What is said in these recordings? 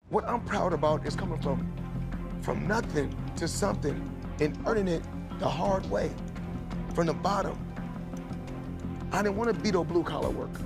What I'm proud about is coming from nothing to something and earning it the hard way, from the bottom. I didn't want to be no blue collar worker.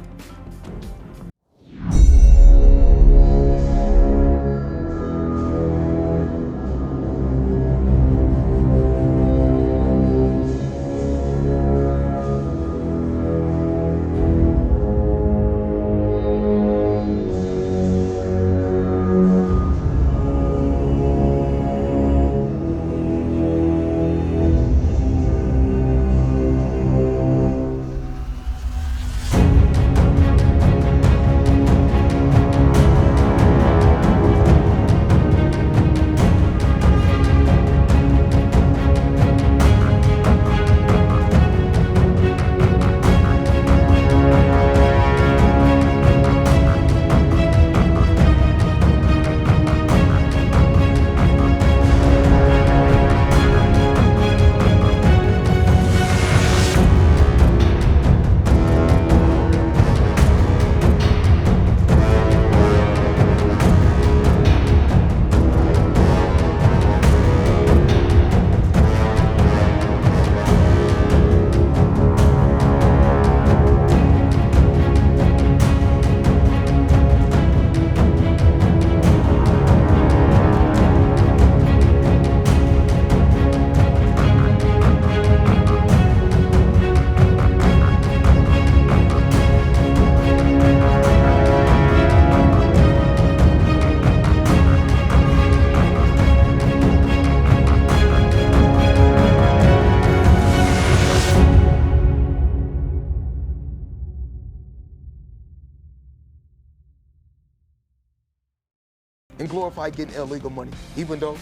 And glorify getting illegal money, even though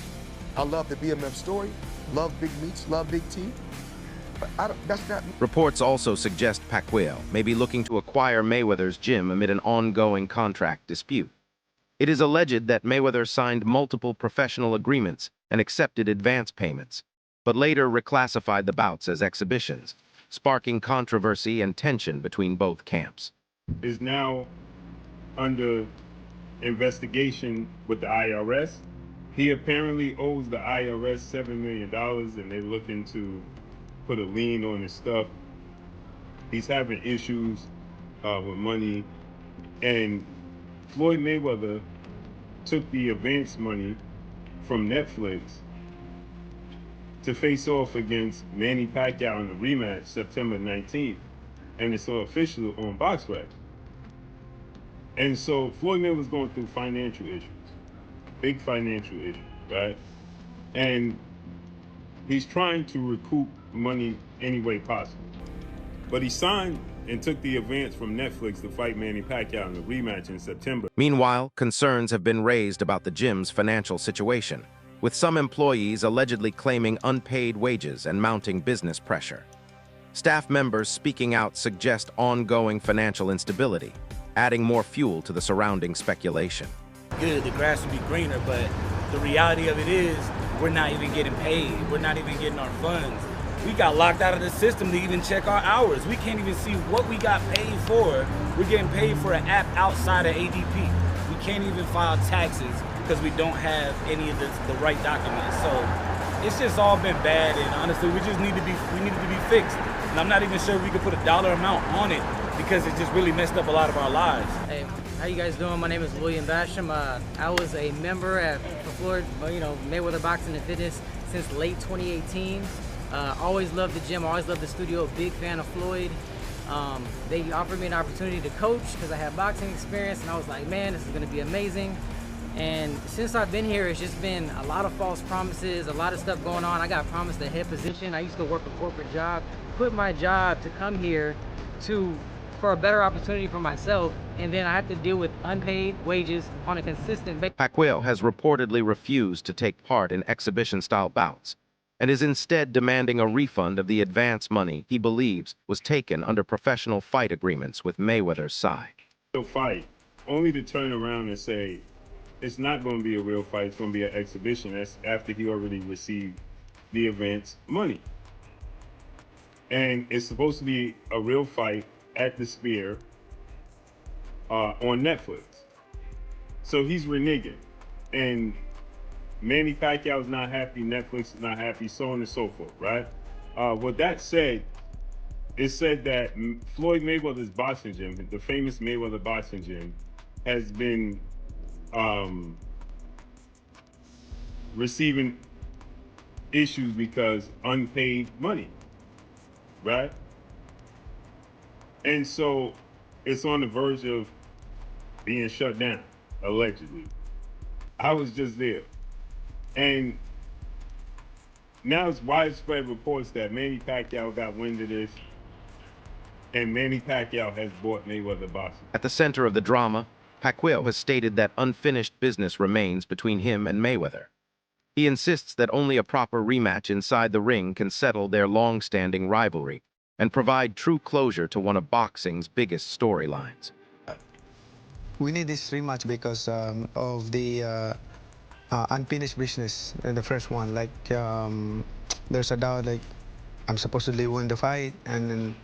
I love the BMF story, love big meats, love big T. But that's not. Reports also suggest Pacquiao may be looking to acquire Mayweather's gym amid an ongoing contract dispute. It is alleged that Mayweather signed multiple professional agreements and accepted advance payments, but later reclassified the bouts as exhibitions, sparking controversy and tension between both camps. Is now under investigation with the IRS. He apparently owes the IRS $7 million and they're looking to put a lien on his stuff. He's having issues with money. And Floyd Mayweather took the advance money from Netflix to face off against Manny Pacquiao in the rematch September 19th. And it's official on BoxRec. And so Floyd Mayweather's going through financial issues, big financial issues, right? And he's trying to recoup money any way possible. But he signed and took the advance from Netflix to fight Manny Pacquiao in the rematch in September. Meanwhile, concerns have been raised about the gym's financial situation, with some employees allegedly claiming unpaid wages and mounting business pressure. Staff members speaking out suggest ongoing financial instability, adding more fuel to the surrounding speculation. Good, the grass would be greener, but the reality of it is we're not even getting paid. We're not even getting our funds. We got locked out of the system to even check our hours. We can't even see what we got paid for. We're getting paid for an app outside of ADP. We can't even file taxes because we don't have any of the right documents. So it's just all been bad, and honestly, we needed to be fixed. And I'm not even sure we could put a dollar amount on it because it just really messed up a lot of our lives. Hey, how you guys doing? My name is William Basham. I was a member for Floyd, Mayweather Boxing and Fitness since late 2018. Always loved the gym, always loved the studio, big fan of Floyd. They offered me an opportunity to coach because I had boxing experience, and I was like, man, this is gonna be amazing. And since I've been here, it's just been a lot of false promises, a lot of stuff going on. I got promised a head position. I used to work a corporate job, quit my job to come here for a better opportunity for myself, and then I have to deal with unpaid wages on a consistent basis. Pacquiao has reportedly refused to take part in exhibition-style bouts and is instead demanding a refund of the advance money he believes was taken under professional fight agreements with Mayweather's side. He'll fight, only to turn around and say, it's not going to be a real fight, it's going to be an exhibition. That's after he already received the advance money. And it's supposed to be a real fight at the Sphere on Netflix. So he's reneging. and Manny Pacquiao is not happy, Netflix is not happy, so on and so forth, right? With that said, it said that Floyd Mayweather's boxing gym, the famous Mayweather boxing gym, has been receiving issues because unpaid money, right? And so it's on the verge of being shut down, allegedly. I was just there. And now it's widespread reports that Manny Pacquiao got wind of this, and Manny Pacquiao has bought Mayweather boxing. At the center of the drama, Pacquiao has stated that unfinished business remains between him and Mayweather. He insists that only a proper rematch inside the ring can settle their long-standing rivalry and provide true closure to one of boxing's biggest storylines. We need this rematch because of the unfinished business in the first one. Like there's a doubt like I'm supposedly win the fight, and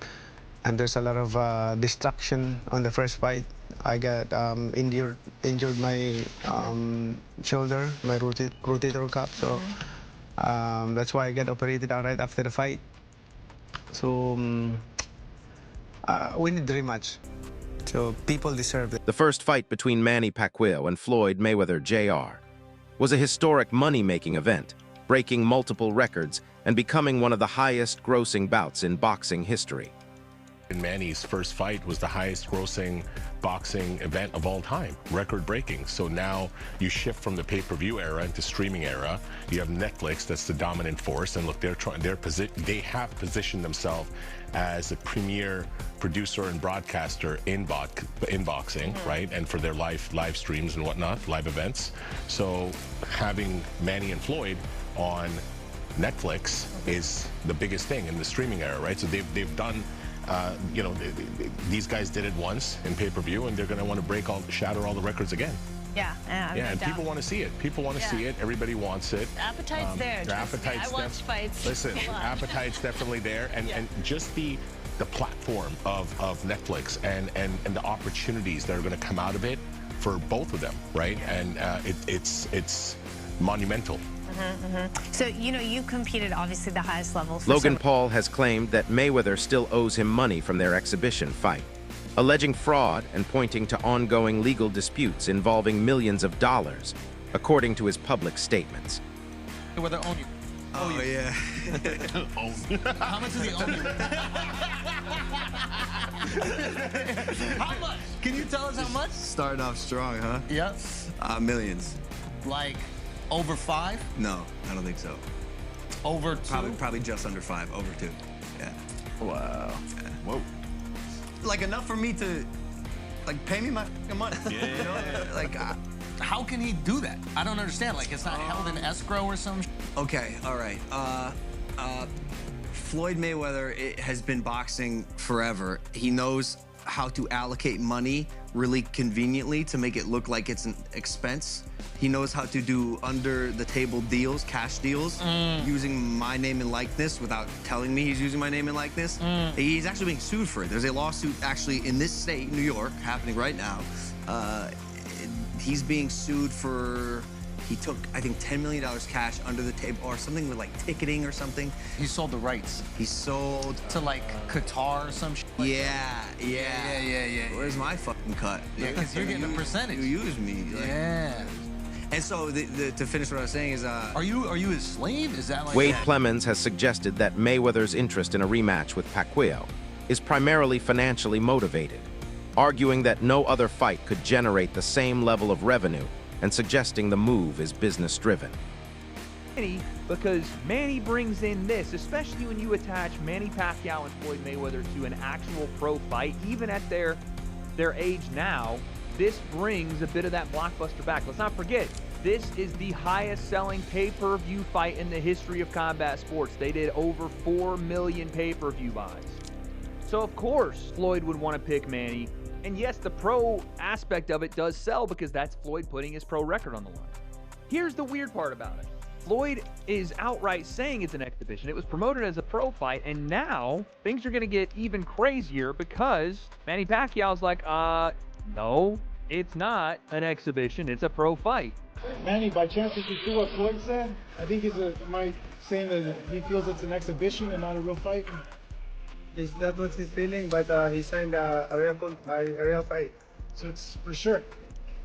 there's a lot of distraction on the first fight. I got injured my shoulder, my rotator cuff, so that's why I got operated out right after the fight. So we need the rematch. So people deserve it. The first fight between Manny Pacquiao and Floyd Mayweather Jr. was a historic money-making event, breaking multiple records and becoming one of the highest-grossing bouts in boxing history. Manny's first fight was the highest grossing boxing event of all time, record-breaking. So now you shift from the pay-per-view era into streaming era. You have Netflix that's the dominant force, and look, they have positioned themselves as a premier producer and broadcaster in boxing, right? And for their live streams and whatnot, live events. So having Manny and Floyd on Netflix is the biggest thing in the streaming era, right? So they've done. You know, these guys did it once in pay-per-view, and they're going to want to shatter all the records again. Yeah, and people want to see it. People want to see it. Everybody wants it. Appetite's there. Appetite's I watch fights. Listen, appetite's definitely there, and just the platform of Netflix and the opportunities that are going to come out of it for both of them, right? And it's monumental. So, you know, you competed obviously the highest level. Logan Paul has claimed that Mayweather still owes him money from their exhibition fight, alleging fraud and pointing to ongoing legal disputes involving millions of dollars, according to his public statements. Mayweather own you. Oh, yeah. How much does he own you? How much? Can you tell us how much? Starting off strong, huh? Yep. Millions. Like over 5? No, I don't think so. Over 2? Probably just under 5. Over 2. Yeah. Wow. Yeah. Whoa. Like enough for me to, like, pay me my money. Yeah. You know? Like, how can he do that? I don't understand. Like, it's not held in escrow or some. Okay. All right. Floyd Mayweather has been boxing forever. He knows how to allocate money really conveniently to make it look like it's an expense. He knows how to do under-the-table deals, cash deals, using my name and likeness without telling me he's using my name and likeness. He's actually being sued for it. There's a lawsuit actually in this state, New York, happening right now. He's being sued for, he took, I think, $10 million cash under the table or something with like ticketing or something. He sold the rights. He sold to like Qatar or some shit. Like yeah. Where's my fucking cut? Yeah, because you're getting a percentage. You use me. Like, yeah. And so to finish what I was saying is, are you his slave? Is that like Wade Plemons has suggested that Mayweather's interest in a rematch with Pacquiao is primarily financially motivated, arguing that no other fight could generate the same level of revenue and suggesting the move is business-driven. Because Manny brings in this, especially when you attach Manny Pacquiao and Floyd Mayweather to an actual pro fight, even at their age now, this brings a bit of that blockbuster back. Let's not forget, this is the highest selling pay-per-view fight in the history of combat sports. They did over 4 million pay-per-view buys. So of course, Floyd would want to pick Manny. And yes, the pro aspect of it does sell because that's Floyd putting his pro record on the line. Here's the weird part about it. Floyd is outright saying it's an exhibition. It was promoted as a pro fight, and now things are going to get even crazier because Manny Pacquiao's like, no, it's not an exhibition, it's a pro fight. Manny, by chance, did you see what Floyd said? I think am I saying that he feels it's an exhibition and not a real fight? That was his feeling, but he signed a real fight. So it's for sure.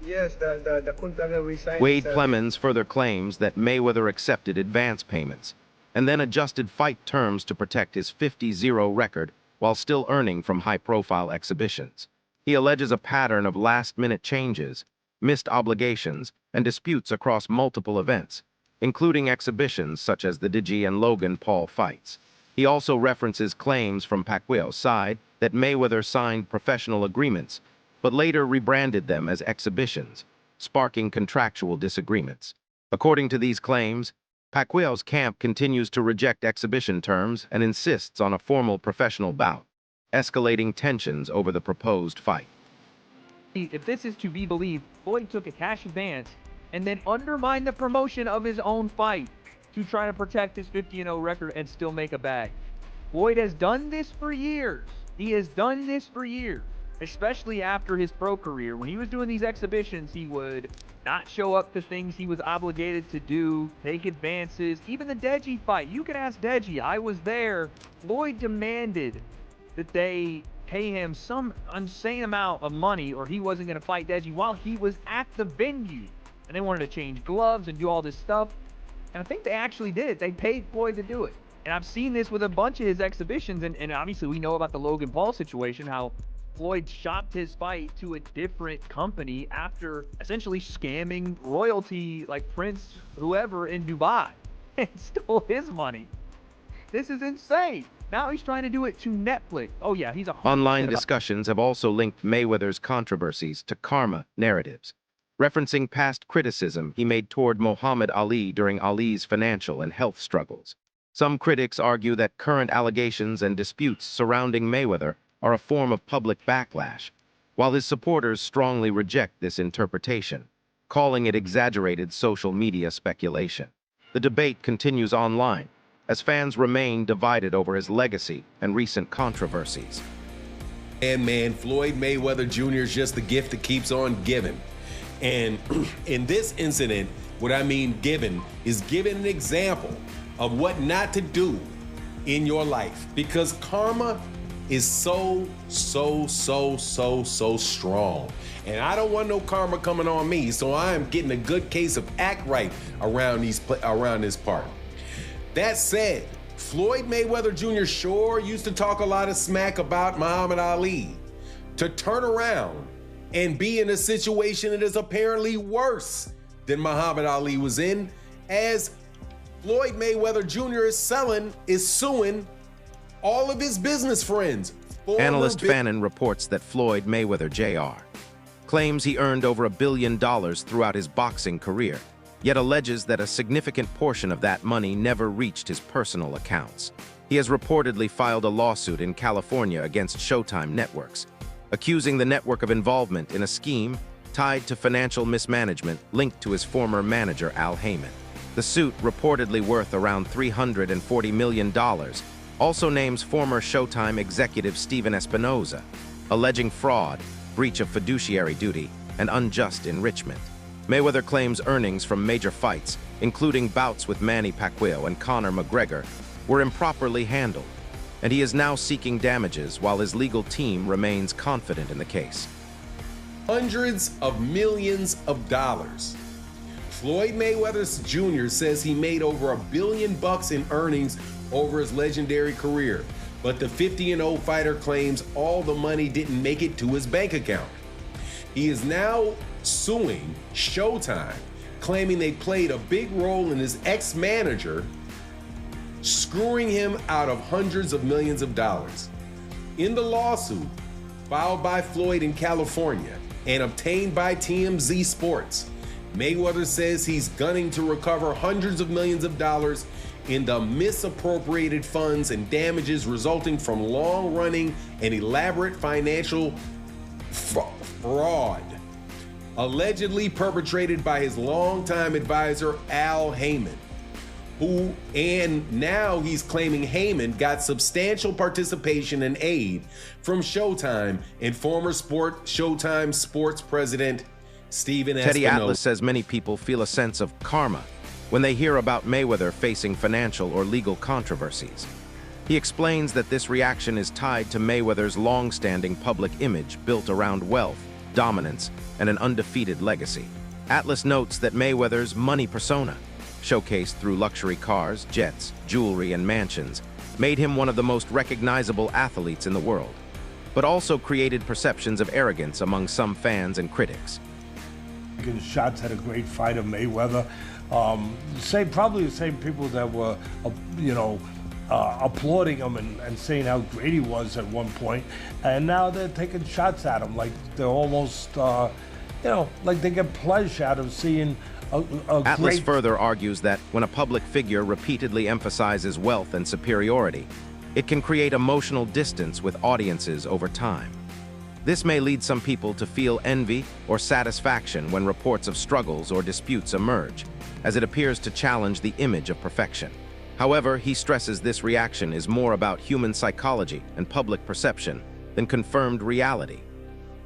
Yes, the contract we signed. Wade Clemens further claims that Mayweather accepted advance payments and then adjusted fight terms to protect his 50-0 record while still earning from high-profile exhibitions. He alleges a pattern of last-minute changes, missed obligations, and disputes across multiple events, including exhibitions such as the Digi and Logan Paul fights. He also references claims from Pacquiao's side that Mayweather signed professional agreements, but later rebranded them as exhibitions, sparking contractual disagreements. According to these claims, Pacquiao's camp continues to reject exhibition terms and insists on a formal professional bout, escalating tensions over the proposed fight. If this is to be believed, Floyd took a cash advance and then undermined the promotion of his own fight to try to protect his 50-0 record and still make a bag. Floyd has done this for years. He has done this for years, especially after his pro career. When he was doing these exhibitions, he would not show up to things he was obligated to do, take advances. Even the Deji fight, you can ask Deji, I was there. Floyd demanded that they pay him some insane amount of money or he wasn't going to fight Deji while he was at the venue. And they wanted to change gloves and do all this stuff. And I think they actually did. They paid Floyd to do it. And I've seen this with a bunch of his exhibitions. And obviously we know about the Logan Paul situation, how Floyd shopped his fight to a different company after essentially scamming royalty like Prince whoever in Dubai and stole his money. This is insane. Now he's trying to do it to Netflix. Oh yeah, he's a Online discussions have also linked Mayweather's controversies to karma narratives, referencing past criticism he made toward Muhammad Ali during Ali's financial and health struggles. Some critics argue that current allegations and disputes surrounding Mayweather are a form of public backlash, while his supporters strongly reject this interpretation, calling it exaggerated social media speculation. The debate continues online, as fans remain divided over his legacy and recent controversies. And man, Floyd Mayweather Jr. is just the gift that keeps on giving. And in this incident, what I mean giving is giving an example of what not to do in your life, because karma is so strong. And I don't want no karma coming on me, so I am getting a good case of act right around this part. That said, Floyd Mayweather Jr. sure used to talk a lot of smack about Muhammad Ali. To turn around and be in a situation that is apparently worse than Muhammad Ali was in, as Floyd Mayweather Jr. is suing all of his business friends. Analyst Fannin reports that Floyd Mayweather Jr. claims he earned over $1 billion throughout his boxing career, yet alleges that a significant portion of that money never reached his personal accounts. He has reportedly filed a lawsuit in California against Showtime networks, accusing the network of involvement in a scheme tied to financial mismanagement linked to his former manager Al Heyman. The suit, reportedly worth around $340 million, also names former Showtime executive Steven Espinoza, alleging fraud, breach of fiduciary duty, and unjust enrichment. Mayweather claims earnings from major fights, including bouts with Manny Pacquiao and Conor McGregor, were improperly handled, and he is now seeking damages while his legal team remains confident in the case. Hundreds of millions of dollars. Floyd Mayweather Jr. says he made over $1 billion in earnings over his legendary career, but the 50-0 fighter claims all the money didn't make it to his bank account. He is now suing Showtime, claiming they played a big role in his ex-manager screwing him out of hundreds of millions of dollars. In the lawsuit, filed by Floyd in California and obtained by TMZ Sports, Mayweather says he's gunning to recover hundreds of millions of dollars in the misappropriated funds and damages resulting from long-running and elaborate financial fraud, allegedly perpetrated by his longtime advisor, Al Heyman, and now he's claiming Heyman got substantial participation and aid from Showtime and former Showtime sports president Stephen Teddy Espinosa. Atlas says many people feel a sense of karma when they hear about Mayweather facing financial or legal controversies. He explains that this reaction is tied to Mayweather's long-standing public image built around wealth, dominance, and an undefeated legacy. Atlas notes that Mayweather's money persona, showcased through luxury cars, jets, jewelry, and mansions, made him one of the most recognizable athletes in the world, but also created perceptions of arrogance among some fans and critics. Taking shots at a great fighter, Mayweather. Probably the same people that were, applauding him and saying how great he was at one point, and now they're taking shots at him like they're almost, like they get pleasure out of seeing Atlas further argues that when a public figure repeatedly emphasizes wealth and superiority, it can create emotional distance with audiences over time. This may lead some people to feel envy or satisfaction when reports of struggles or disputes emerge, as it appears to challenge the image of perfection. However, he stresses this reaction is more about human psychology and public perception than confirmed reality.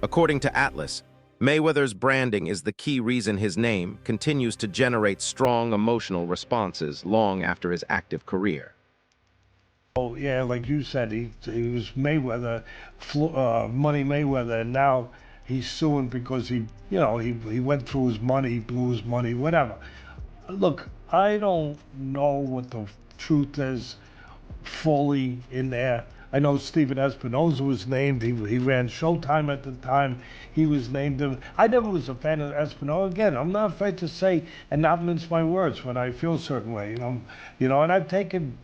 According to Atlas, Mayweather's branding is the key reason his name continues to generate strong emotional responses long after his active career. Oh yeah, like you said, he was Mayweather, Money Mayweather, and now he's suing because he went through his money, blew his money, whatever. Look, I don't know what the truth is fully in there. I know Stephen Espinosa was named. He ran Showtime at the time. He was named. I never was a fan of Espinosa. Again, I'm not afraid to say and not mince my words when I feel a certain way. And I've taken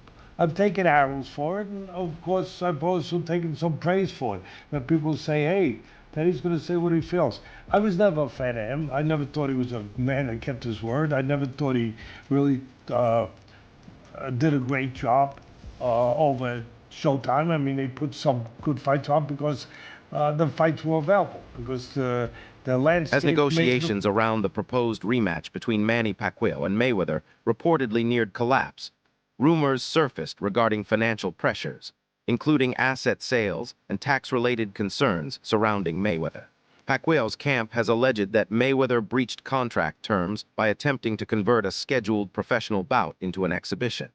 arrows for it, and of course I've also taken some praise for it. When people say, hey, Teddy's going to say what he feels. I was never a fan of him. I never thought he was a man that kept his word. I never thought he really did a great job over at Showtime. I mean, they put some good fights on because the fights were available, because the landscape... As negotiations around the proposed rematch between Manny Pacquiao and Mayweather reportedly neared collapse, rumors surfaced regarding financial pressures, including asset sales and tax-related concerns surrounding Mayweather. Pacquiao's camp has alleged that Mayweather breached contract terms by attempting to convert a scheduled professional bout into an exhibition.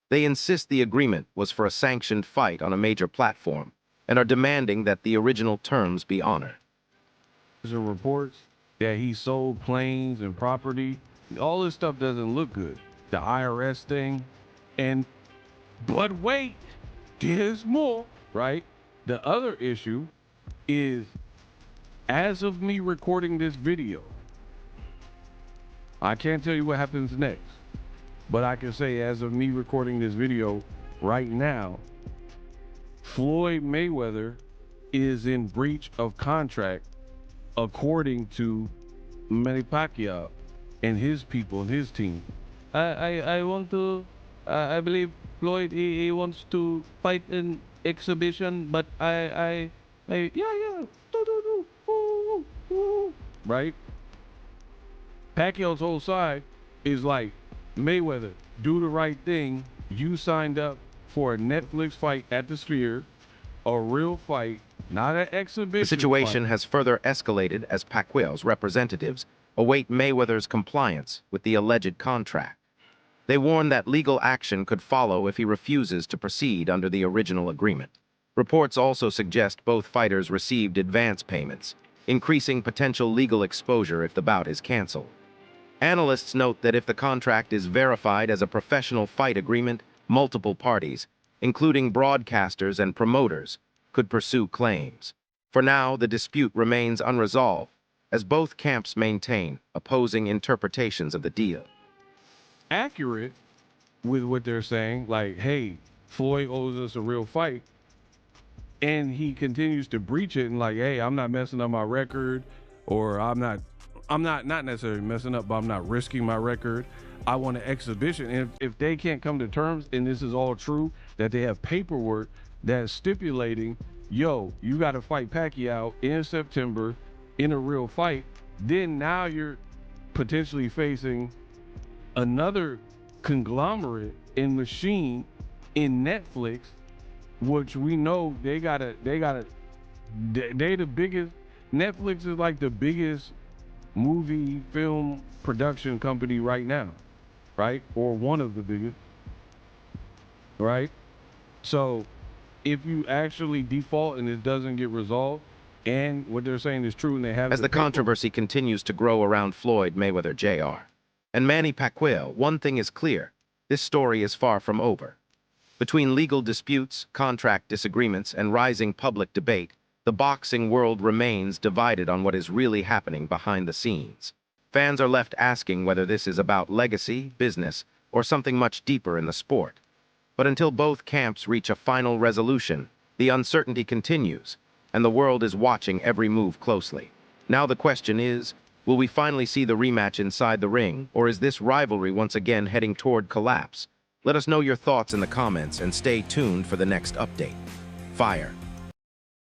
They insist the agreement was for a sanctioned fight on a major platform and are demanding that the original terms be honored. There's reports that he sold planes and property. All this stuff doesn't look good. The IRS thing. But wait, there's more, right? The other issue is, as of me recording this video, I can't tell you what happens next, but I can say as of me recording this video right now, Floyd Mayweather is in breach of contract according to Manny Pacquiao and his people and his team. I believe Floyd, he wants to fight in exhibition, but yeah, right? Pacquiao's whole side is like, Mayweather, do the right thing. You signed up for a Netflix fight at the Sphere, a real fight, not an exhibition. The situation has further escalated as Pacquiao's representatives await Mayweather's compliance with the alleged contract. They warn that legal action could follow if he refuses to proceed under the original agreement. Reports also suggest both fighters received advance payments, increasing potential legal exposure if the bout is canceled. Analysts note that if the contract is verified as a professional fight agreement, multiple parties, including broadcasters and promoters, could pursue claims. For now, the dispute remains unresolved, as both camps maintain opposing interpretations of the deal. Accurate with what they're saying, like, hey, Floyd owes us a real fight, and he continues to breach it and like, hey, I'm not messing up my record, or I'm not necessarily messing up, but I'm not risking my record. I want an exhibition. And if they can't come to terms, and this is all true, that they have paperwork that's stipulating, yo, you got to fight Pacquiao in September in a real fight, then now you're potentially facing another conglomerate and machine in Netflix, which we know they the biggest. Netflix is like the biggest movie film production company right now, right? Or one of the biggest, right? So if you actually default and it doesn't get resolved, and what they're saying is true and they have As the controversy continues to grow around Floyd Mayweather Jr. and Manny Pacquiao, one thing is clear: this story is far from over. Between legal disputes, contract disagreements, and rising public debate, the boxing world remains divided on what is really happening behind the scenes. Fans are left asking whether this is about legacy, business, or something much deeper in the sport. But until both camps reach a final resolution, the uncertainty continues, and the world is watching every move closely. Now the question is, will we finally see the rematch inside the ring, or is this rivalry once again heading toward collapse? Let us know your thoughts in the comments and stay tuned for the next update. Fire.